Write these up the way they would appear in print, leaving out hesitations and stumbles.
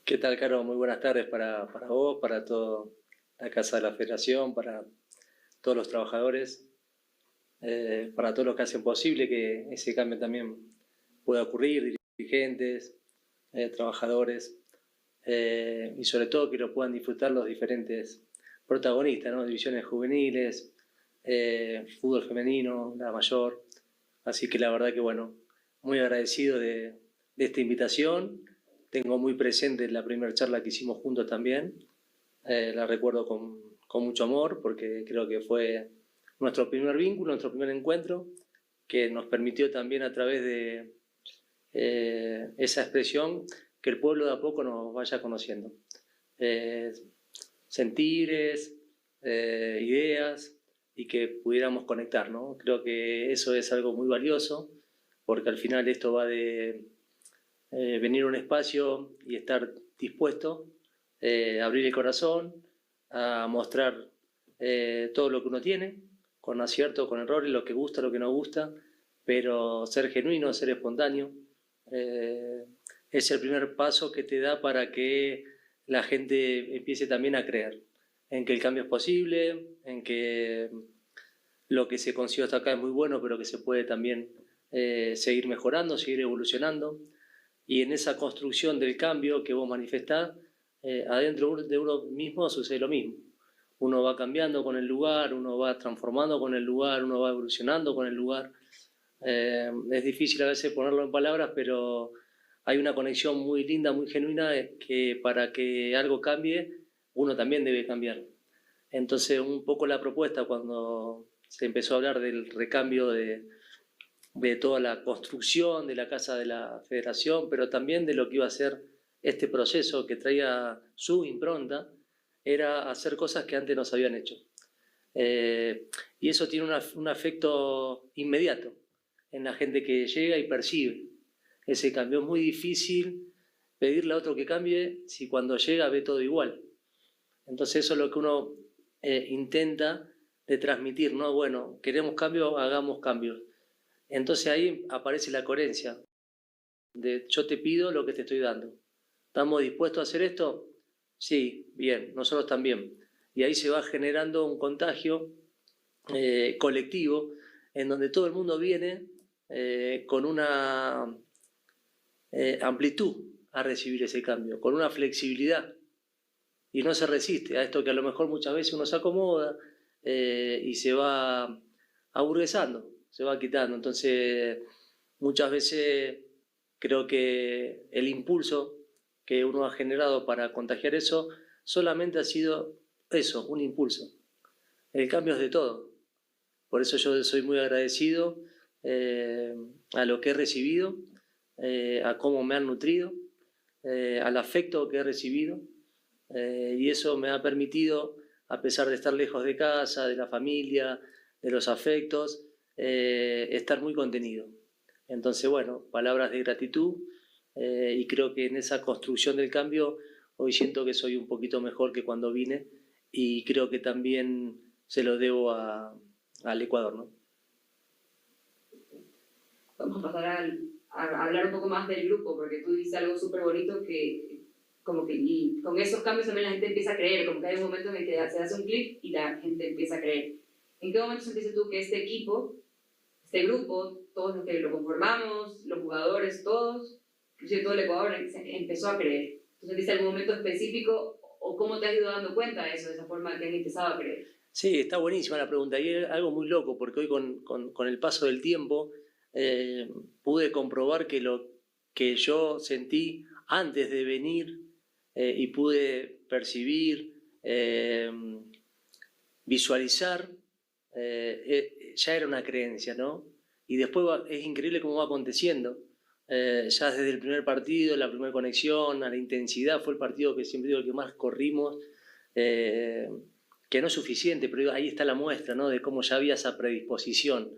¿Qué tal, Caro? Muy buenas tardes para vos, para toda la Casa de la Federación, para todos los trabajadores, para todos los que hacen posible que ese cambio también pueda ocurrir, dirigentes, trabajadores, y sobre todo que lo puedan disfrutar los diferentes protagonistas, ¿no? Divisiones juveniles, fútbol femenino, la mayor. Así que la verdad que, bueno, muy agradecido de esta invitación. Tengo muy presente la primera charla que hicimos juntos también. La recuerdo con mucho amor porque creo que fue nuestro primer vínculo, nuestro primer encuentro, que nos permitió también a través de esa expresión que el pueblo de a poco nos vaya conociendo. Sentires, ideas y que pudiéramos conectar, ¿no? Creo que eso es algo muy valioso porque al final esto va de venir a un espacio y estar dispuesto a abrir el corazón, a mostrar todo lo que uno tiene, con acierto, con errores, lo que gusta, lo que no gusta, pero ser genuino, ser espontáneo, es el primer paso que te da para que la gente empiece también a creer en que el cambio es posible, en que lo que se consiguió hasta acá es muy bueno, pero que se puede también seguir mejorando, seguir evolucionando. Y en esa construcción del cambio que vos manifestás, adentro de uno mismo sucede lo mismo. Uno va cambiando con el lugar, uno va transformando con el lugar, uno va evolucionando con el lugar. Es difícil a veces ponerlo en palabras, pero hay una conexión muy linda, muy genuina, que para que algo cambie, uno también debe cambiar. Entonces, un poco la propuesta cuando se empezó a hablar del recambio de toda la construcción de la Casa de la Federación, pero también de lo que iba a ser este proceso que traía su impronta, era hacer cosas que antes no se habían hecho. Y eso tiene un afecto inmediato en la gente que llega y percibe ese cambio. Es muy difícil pedirle a otro que cambie si cuando llega ve todo igual. Entonces eso es lo que uno intenta de transmitir, ¿no? Bueno, queremos cambio, hagamos cambios. Entonces ahí aparece la coherencia de yo te pido lo que te estoy dando. ¿Estamos dispuestos a hacer esto? Sí, bien, nosotros también. Y ahí se va generando un contagio colectivo en donde todo el mundo viene con una amplitud a recibir ese cambio, con una flexibilidad y no se resiste a esto que a lo mejor muchas veces uno se acomoda y se va aburguesando, se va quitando. Entonces, muchas veces creo que el impulso que uno ha generado para contagiar eso solamente ha sido eso, un impulso. El cambio es de todo. Por eso yo soy muy agradecido a lo que he recibido, a cómo me han nutrido, al afecto que he recibido. Y eso me ha permitido, a pesar de estar lejos de casa, de la familia, de los afectos, estar muy contenido. Entonces, bueno, palabras de gratitud y creo que en esa construcción del cambio hoy siento que soy un poquito mejor que cuando vine y creo que también se lo debo al Ecuador, ¿no? Vamos a pasar a hablar un poco más del grupo, porque tú dices algo súper bonito que como que y con esos cambios también la gente empieza a creer, como que hay un momento en el que se hace un clic y la gente empieza a creer. ¿En qué momento sentiste tú que este equipo, este grupo, todos los que lo conformamos, los jugadores, todos, inclusive todo el Ecuador, empezó a creer? ¿Tú sentiste algún momento específico o cómo te has ido dando cuenta de eso, de esa forma que han empezado a creer? Sí, está buenísima la pregunta y es algo muy loco porque hoy con el paso del tiempo pude comprobar que lo que yo sentí antes de venir y pude percibir, visualizar, ya era una creencia, ¿no? Y después es increíble cómo va aconteciendo. Ya desde el primer partido, la primera conexión, a la intensidad, fue el partido que siempre digo el que más corrimos, que no es suficiente, pero ahí está la muestra, ¿no? De cómo ya había esa predisposición.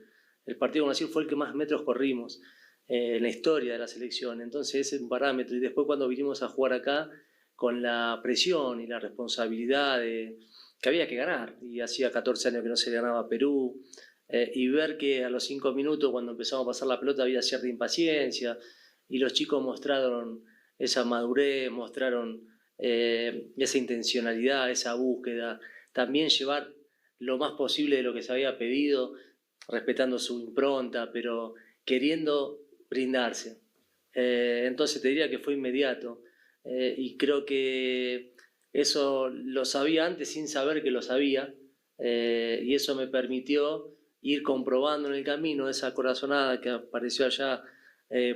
El partido con Brasil fue el que más metros corrimos en la historia de la selección, entonces ese es un parámetro. Y después cuando vinimos a jugar acá, con la presión y la responsabilidad que había que ganar, y hacía 14 años que no se ganaba a Perú, y ver que a los 5 minutos cuando empezamos a pasar la pelota había cierta impaciencia, y los chicos mostraron esa madurez, mostraron esa intencionalidad, esa búsqueda, también llevar lo más posible de lo que se había pedido, respetando su impronta, pero queriendo brindarse. Entonces te diría que fue inmediato, y creo que eso lo sabía antes sin saber que lo sabía, y eso me permitió ir comprobando en el camino esa corazonada que apareció allá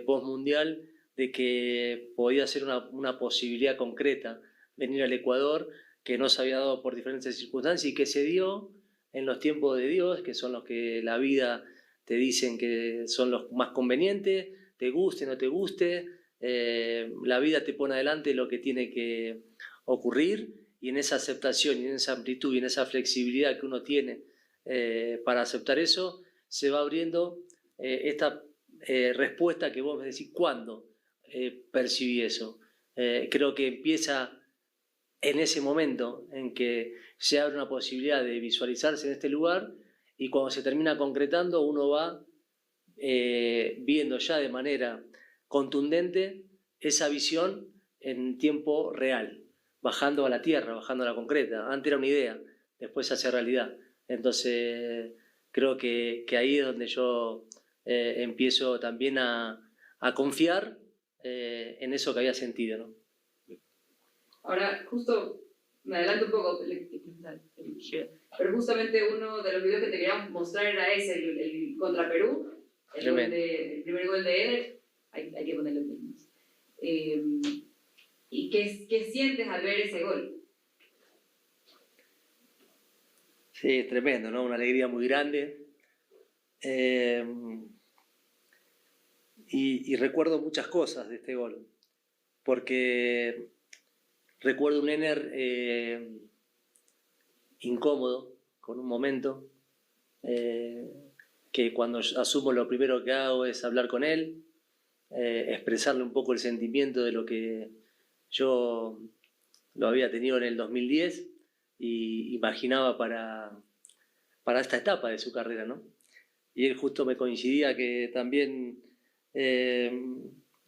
post-mundial, de que podía ser una posibilidad concreta venir al Ecuador, que no se había dado por diferentes circunstancias y que se dio en los tiempos de Dios, que son los que la vida te dicen que son los más convenientes, te guste, no te guste, la vida te pone adelante lo que tiene que ocurrir, y en esa aceptación y en esa amplitud y en esa flexibilidad que uno tiene para aceptar eso, se va abriendo esta respuesta que vos me decís, ¿cuándo percibí eso? Creo que empieza en ese momento en que se abre una posibilidad de visualizarse en este lugar, y cuando se termina concretando uno va viendo ya de manera contundente esa visión en tiempo real, bajando a la tierra, bajando a la concreta. Antes era una idea, después se hace realidad. Entonces creo que ahí es donde yo empiezo también a confiar en eso que había sentido, ¿no? Ahora, justo, me adelanto un poco, pero justamente uno de los videos que te queríamos mostrar era ese, el contra Perú, el primer gol de Eder, hay que ponerlo en ¿y qué sientes al ver ese gol? Sí, es tremendo, ¿no? Una alegría muy grande. Y recuerdo muchas cosas de este gol, porque recuerdo un Ener incómodo, con un momento, que cuando asumo lo primero que hago es hablar con él, expresarle un poco el sentimiento de lo que yo lo había tenido en el 2010 y imaginaba para esta etapa de su carrera, ¿no? Y él justo me coincidía que también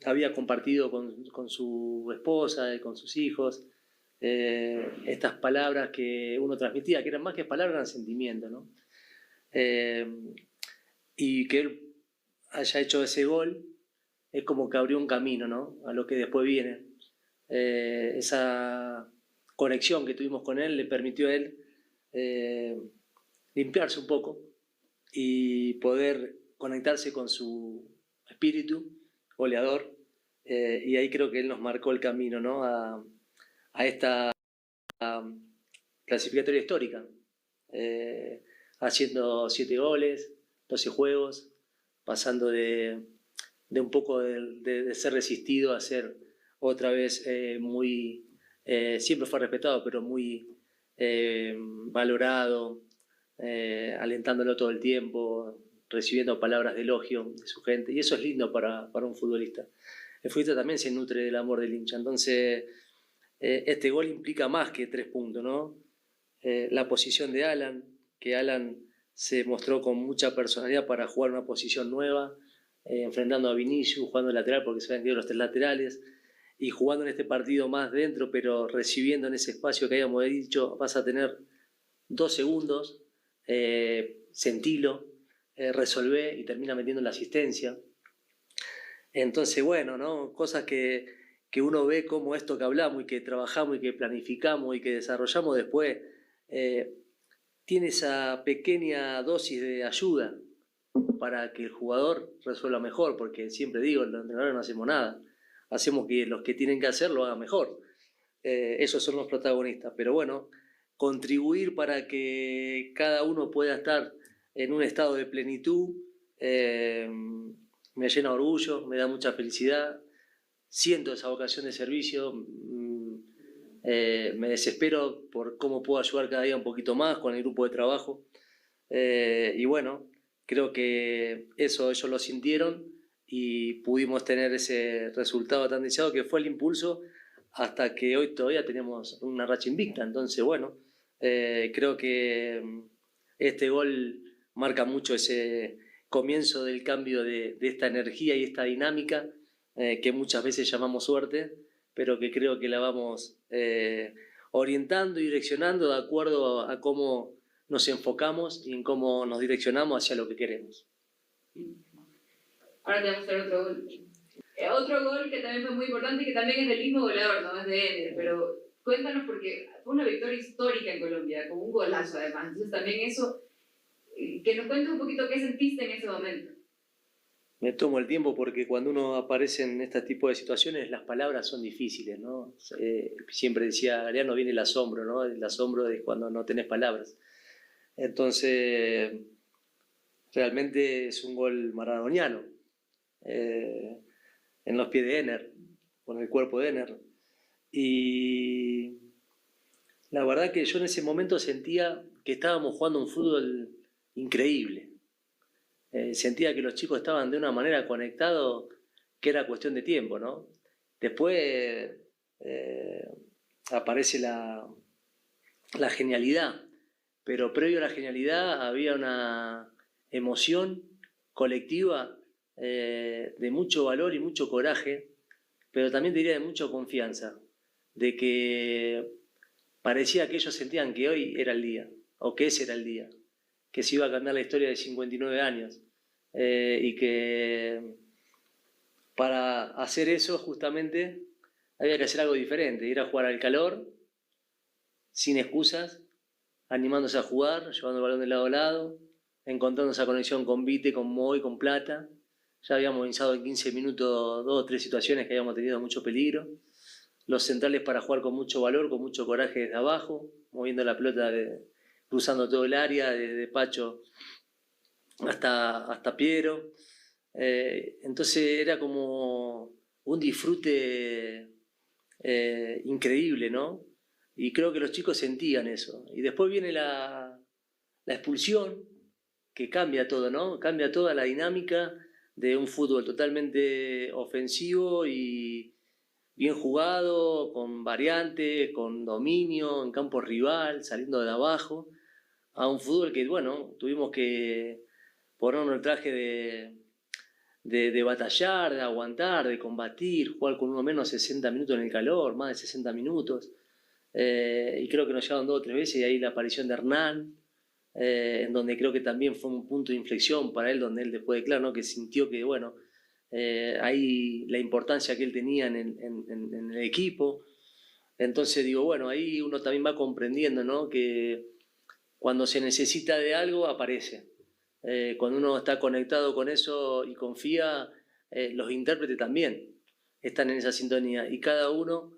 había compartido con su esposa y con sus hijos estas palabras que uno transmitía, que eran más que palabras, eran sentimientos, ¿no? Y que él haya hecho ese gol es como que abrió un camino, ¿no? A lo que después viene. Esa conexión que tuvimos con él le permitió a él limpiarse un poco y poder conectarse con su espíritu goleador, y ahí creo que él nos marcó el camino, ¿no? a esta clasificatoria histórica, haciendo 7 goles, 12 juegos, pasando de un poco de ser resistido a ser otra vez muy, siempre fue respetado, pero muy valorado, alentándolo todo el tiempo, recibiendo palabras de elogio de su gente, y eso es lindo para un futbolista. El futbolista también se nutre del amor del hincha, entonces este gol implica más que 3 puntos, ¿no? La posición de Alan, que Alan se mostró con mucha personalidad para jugar una posición nueva, enfrentando a Vinicius, jugando lateral porque se habían quedado los 3 laterales, y jugando en este partido más dentro, pero recibiendo en ese espacio que habíamos dicho, vas a tener 2 segundos, sentilo, resolvé, y termina metiendo la asistencia. Entonces, bueno, ¿no? Cosas que uno ve como esto que hablamos y que trabajamos y que planificamos y que desarrollamos después, tiene esa pequeña dosis de ayuda para que el jugador resuelva mejor, porque siempre digo, los entrenadores no hacemos nada, hacemos que los que tienen que hacer lo hagan mejor. Esos son los protagonistas, pero bueno, contribuir para que cada uno pueda estar en un estado de plenitud me llena de orgullo, me da mucha felicidad, siento esa vocación de servicio, me desespero por cómo puedo ayudar cada día un poquito más con el grupo de trabajo, y bueno, creo que eso ellos lo sintieron y pudimos tener ese resultado tan deseado que fue el impulso hasta que hoy todavía tenemos una racha invicta. Entonces, bueno, creo que este gol marca mucho ese comienzo del cambio de esta energía y esta dinámica que muchas veces llamamos suerte, pero que creo que la vamos orientando y direccionando de acuerdo a cómo nos enfocamos y en cómo nos direccionamos hacia lo que queremos. Ahora te vamos a hacer otro gol. Otro gol que también fue muy importante y que también es del mismo goleador, no es de Eder, pero cuéntanos porque fue una victoria histórica en Colombia, con un golazo además. Entonces también eso, que nos cuentes un poquito qué sentiste en ese momento. Me tomo el tiempo porque cuando uno aparece en este tipo de situaciones las palabras son difíciles, ¿no? Siempre decía Galeano, viene el asombro, ¿no? El asombro de cuando no tenés palabras. Entonces, realmente es un gol maradoniano, en los pies de Ener, con el cuerpo de Ener. Y la verdad que yo en ese momento sentía que estábamos jugando un fútbol increíble. Sentía que los chicos estaban de una manera conectados que era cuestión de tiempo, ¿no? Después aparece la genialidad, pero previo a la genialidad había una emoción colectiva de mucho valor y mucho coraje, pero también diría de mucha confianza, de que parecía que ellos sentían que hoy era el día, o que ese era el día, que se iba a cambiar la historia de 59 años, y que para hacer eso justamente había que hacer algo diferente, ir a jugar al calor, sin excusas, animándose a jugar, llevando el balón de lado a lado, encontrando esa conexión con Vite, con Moy, con Plata. Ya habíamos iniciado en 15 minutos 2 o 3 situaciones que habíamos tenido mucho peligro. Los centrales para jugar con mucho valor, con mucho coraje desde abajo, moviendo la pelota, cruzando todo el área, desde Pacho hasta Piero. Entonces era como un disfrute increíble, ¿no? Y creo que los chicos sentían eso. Y después viene la expulsión, que cambia todo, ¿no? Cambia toda la dinámica de un fútbol totalmente ofensivo y bien jugado, con variantes, con dominio, en campo rival, saliendo de abajo, a un fútbol que, bueno, tuvimos que ponernos el traje de batallar, de aguantar, de combatir, jugar con uno menos 60 minutos en el calor, más de 60 minutos. Y creo que nos llevaron 2 o 3 veces, y ahí la aparición de Hernán, en donde creo que también fue un punto de inflexión para él, donde él después de claro, ¿no? Que sintió que, bueno, ahí la importancia que él tenía en el equipo. Entonces digo, bueno, ahí uno también va comprendiendo, ¿no? Que cuando se necesita de algo, aparece. Cuando uno está conectado con eso y confía, los intérpretes también están en esa sintonía. Y cada uno,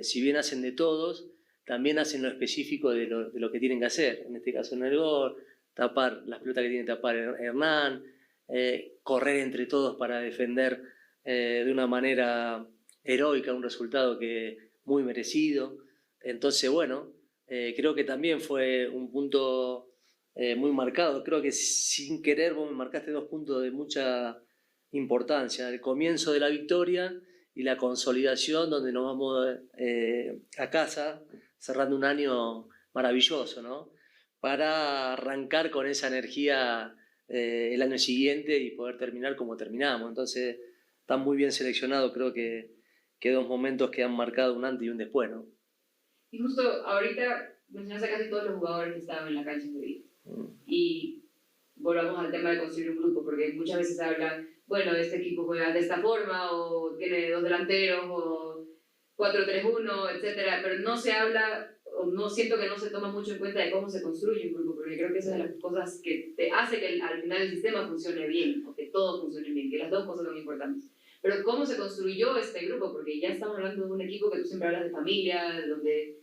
si bien hacen de todos, también hacen lo específico de lo que tienen que hacer. En este caso en el gol, tapar las pelotas que tiene que tapar Hernán, correr entre todos para defender de una manera heroica un resultado que muy merecido. Entonces, bueno, creo que también fue un punto muy marcado. Creo que sin querer vos me marcaste 2 puntos de mucha importancia. El comienzo de la victoria y la consolidación, donde nos vamos a casa cerrando un año maravilloso, ¿no? Para arrancar con esa energía el año siguiente y poder terminar como terminamos. Entonces, están muy bien seleccionados, creo que 2 momentos que han marcado un antes y un después, ¿no? Y justo ahorita mencionaste a casi todos los jugadores que estaban en la cancha ese día. Y volvamos al tema de construir un grupo, porque muchas veces se habla, bueno, este equipo juega de esta forma, o tiene 2 delanteros, o 4-3-1, etcétera, pero no se habla, o no siento que no se toma mucho en cuenta de cómo se construye un grupo, porque creo que esa es de las cosas que te hace que al final el sistema funcione bien, o que todo funcione bien, que las 2 cosas son importantes. Pero cómo se construyó este grupo, porque ya estamos hablando de un equipo que tú siempre hablas de familia, de donde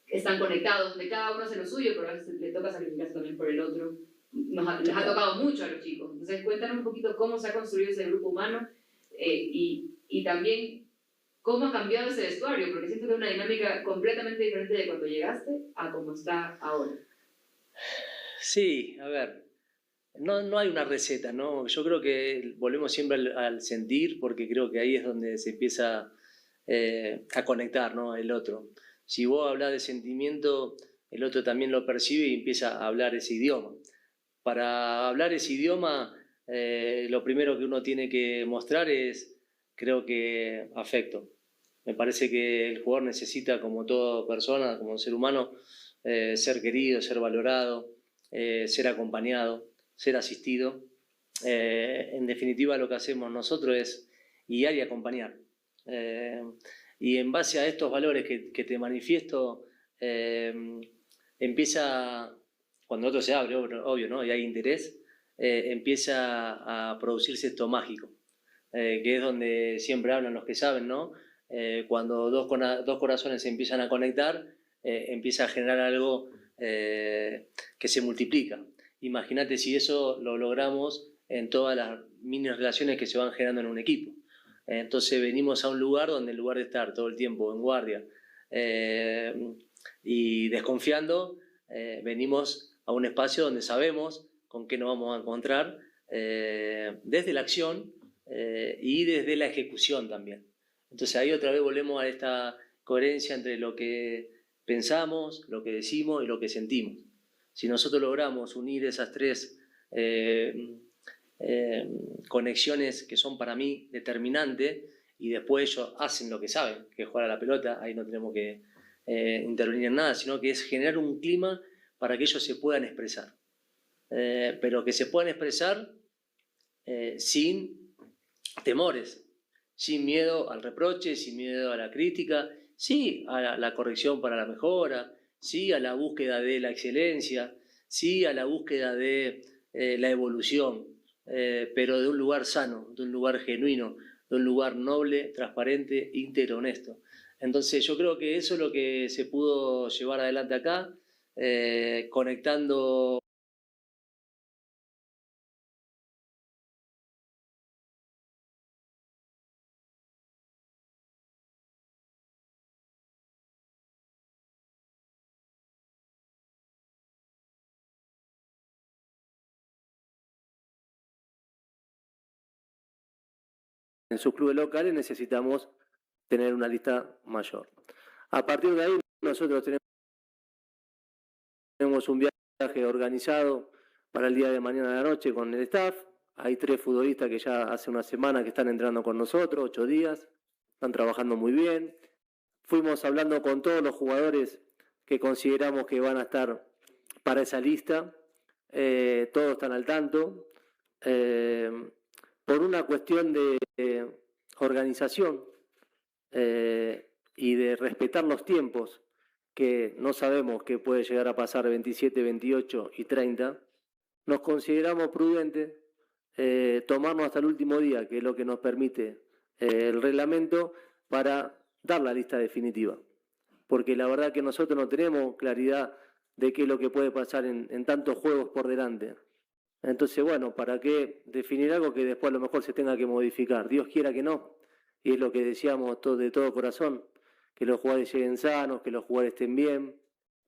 están conectados, donde cada uno hace lo suyo, pero a veces le toca sacrificarse también por el otro. Les ha tocado mucho a los chicos. Entonces, cuéntanos un poquito cómo se ha construido ese grupo humano y también cómo ha cambiado ese vestuario, porque siento que es una dinámica completamente diferente de cuando llegaste a cómo está ahora. Sí, a ver, no hay una receta, ¿no? Yo creo que volvemos siempre al sentir, porque creo que ahí es donde se empieza a conectar, ¿no? El otro. Si vos hablas de sentimiento, el otro también lo percibe y empieza a hablar ese idioma. Para hablar ese idioma, lo primero que uno tiene que mostrar es, creo que, afecto. Me parece que el jugador necesita, como toda persona, como ser humano, ser querido, ser valorado, ser acompañado, ser asistido. En definitiva, lo que hacemos nosotros es guiar y acompañar. Y en base a estos valores que te manifiesto, empieza, cuando otro se abre, obvio, ¿no? Y hay interés, empieza a producirse esto mágico, que es donde siempre hablan los que saben, ¿no? Cuando dos corazones se empiezan a conectar, empieza a generar algo que se multiplica. Imagínate si eso lo logramos en todas las mini relaciones que se van generando en un equipo. Entonces venimos a un lugar donde en lugar de estar todo el tiempo en guardia y desconfiando, venimos a un espacio donde sabemos con qué nos vamos a encontrar desde la acción y desde la ejecución también. Entonces ahí otra vez volvemos a esta coherencia entre lo que pensamos, lo que decimos y lo que sentimos. Si nosotros logramos unir esas tres conexiones que son para mí determinantes y después ellos hacen lo que saben, que es jugar a la pelota, ahí no tenemos que intervenir en nada, sino que es generar un clima para que ellos se puedan expresar. Pero que se puedan expresar sin temores, sin miedo al reproche, sin miedo a la crítica, sí a la corrección para la mejora, sí a la búsqueda de la excelencia, sí a la búsqueda de la evolución, pero de un lugar sano, de un lugar genuino, de un lugar noble, transparente, íntegro, honesto. Entonces yo creo que eso es lo que se pudo llevar adelante acá, conectando. En sus clubes locales necesitamos tener una lista mayor. A partir de ahí nosotros tenemos un viaje organizado para el día de mañana a la noche con el staff. Hay 3 futbolistas que ya hace una semana que están entrando con nosotros, 8 días, están trabajando muy bien. Fuimos hablando con todos los jugadores que consideramos que van a estar para esa lista. Todos están al tanto. Por una cuestión de organización y de respetar los tiempos, que no sabemos qué puede llegar a pasar 27, 28 y 30, nos consideramos prudentes tomarnos hasta el último día, que es lo que nos permite el reglamento, para dar la lista definitiva. Porque la verdad que nosotros no tenemos claridad de qué es lo que puede pasar en tantos juegos por delante. Entonces, bueno, ¿para qué definir algo que después a lo mejor se tenga que modificar? Dios quiera que no. Y es lo que decíamos de todo corazón, que los jugadores lleguen sanos, que los jugadores estén bien,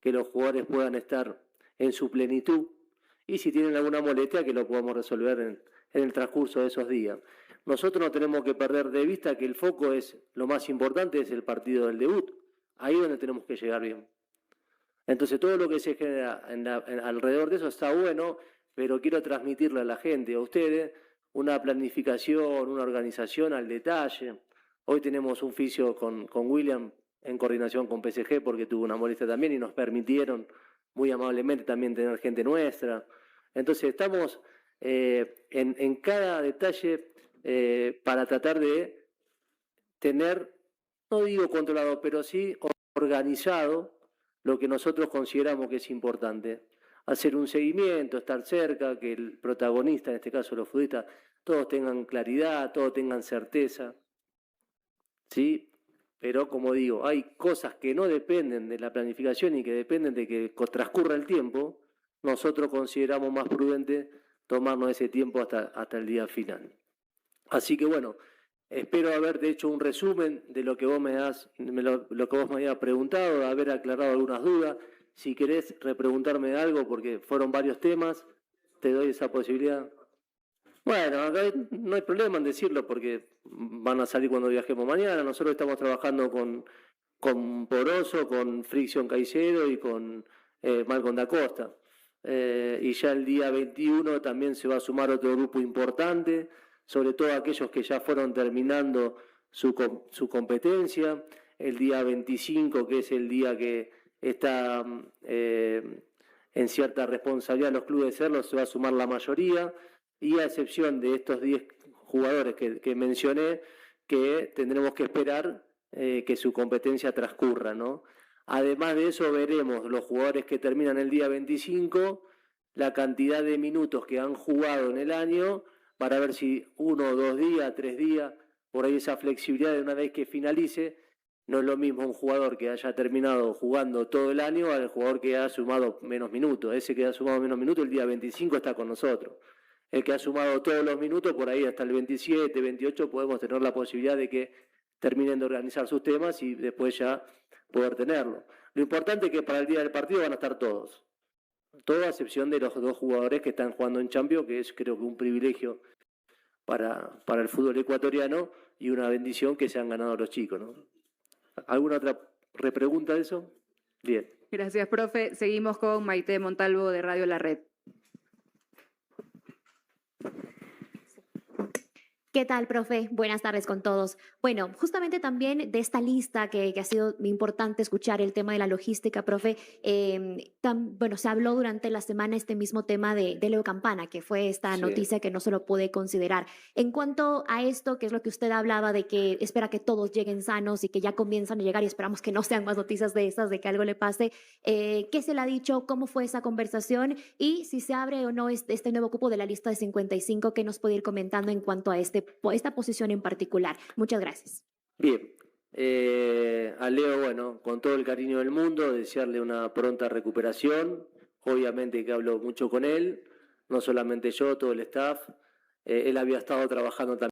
que los jugadores puedan estar en su plenitud y si tienen alguna molestia que lo podamos resolver en el transcurso de esos días. Nosotros no tenemos que perder de vista que el foco es, lo más importante es el partido del debut, ahí es donde tenemos que llegar bien. Entonces todo lo que se genera alrededor de eso está bueno, pero quiero transmitirle a la gente, a ustedes, una planificación, una organización al detalle. Hoy tenemos un fisio con William en coordinación con PSG porque tuvo una molestia también y nos permitieron muy amablemente también tener gente nuestra. Entonces estamos en cada detalle para tratar de tener, no digo controlado, pero sí organizado lo que nosotros consideramos que es importante. Hacer un seguimiento, estar cerca, que el protagonista, en este caso los futbolistas, todos tengan claridad, todos tengan certeza, ¿sí? Pero como digo, hay cosas que no dependen de la planificación y que dependen de que transcurra el tiempo. Nosotros consideramos más prudente tomarnos ese tiempo hasta el día final. Así que bueno, espero haberte hecho un resumen de lo que vos lo que vos me habías preguntado, haber aclarado algunas dudas. Si querés repreguntarme algo, porque fueron varios temas, te doy esa posibilidad. Bueno, acá no hay problema en decirlo porque van a salir cuando viajemos mañana. Nosotros estamos trabajando con Poroso, con Fricción Caicedo y con Malcom da Costa. Y ya el día 21 también se va a sumar otro grupo importante, sobre todo aquellos que ya fueron terminando su competencia. El día 25, que es el día que está en cierta responsabilidad los clubes de hacerlo, se va a sumar la mayoría, y a excepción de estos 10 jugadores que mencioné, que tendremos que esperar que su competencia transcurra, ¿no? Además de eso, veremos los jugadores que terminan el día 25, la cantidad de minutos que han jugado en el año, para ver si 1, 2 días, 3 días, por ahí esa flexibilidad de una vez que finalice. No es lo mismo un jugador que haya terminado jugando todo el año al jugador que ha sumado menos minutos. Ese que ha sumado menos minutos el día 25 está con nosotros. El que ha sumado todos los minutos, por ahí hasta el 27, 28, podemos tener la posibilidad de que terminen de organizar sus temas y después ya poder tenerlo. Lo importante es que para el día del partido van a estar todos. Toda a excepción de los 2 jugadores que están jugando en Champions, que es creo que un privilegio para el fútbol ecuatoriano y una bendición que se han ganado los chicos, ¿no? ¿Alguna otra repregunta de eso? Bien. Gracias, profe. Seguimos con Maite Montalvo de Radio La Red. ¿Qué tal, profe? Buenas tardes con todos. Bueno, justamente también de esta lista que ha sido muy importante escuchar el tema de la logística, profe. Bueno, se habló durante la semana este mismo tema de Leo Campana, que fue esta noticia que no se lo pude considerar. En cuanto a esto, que es lo que usted hablaba de que espera que todos lleguen sanos y que ya comienzan a llegar y esperamos que no sean más noticias de esas, de que algo le pase, ¿qué se le ha dicho? ¿Cómo fue esa conversación? Y si se abre o no este nuevo cupo de la lista de 55, ¿qué nos puede ir comentando en cuanto a esta posición en particular? Muchas gracias. Bien, a Leo, bueno, con todo el cariño del mundo, desearle una pronta recuperación. Obviamente que hablo mucho con él, no solamente yo, todo el staff. Él había estado trabajando también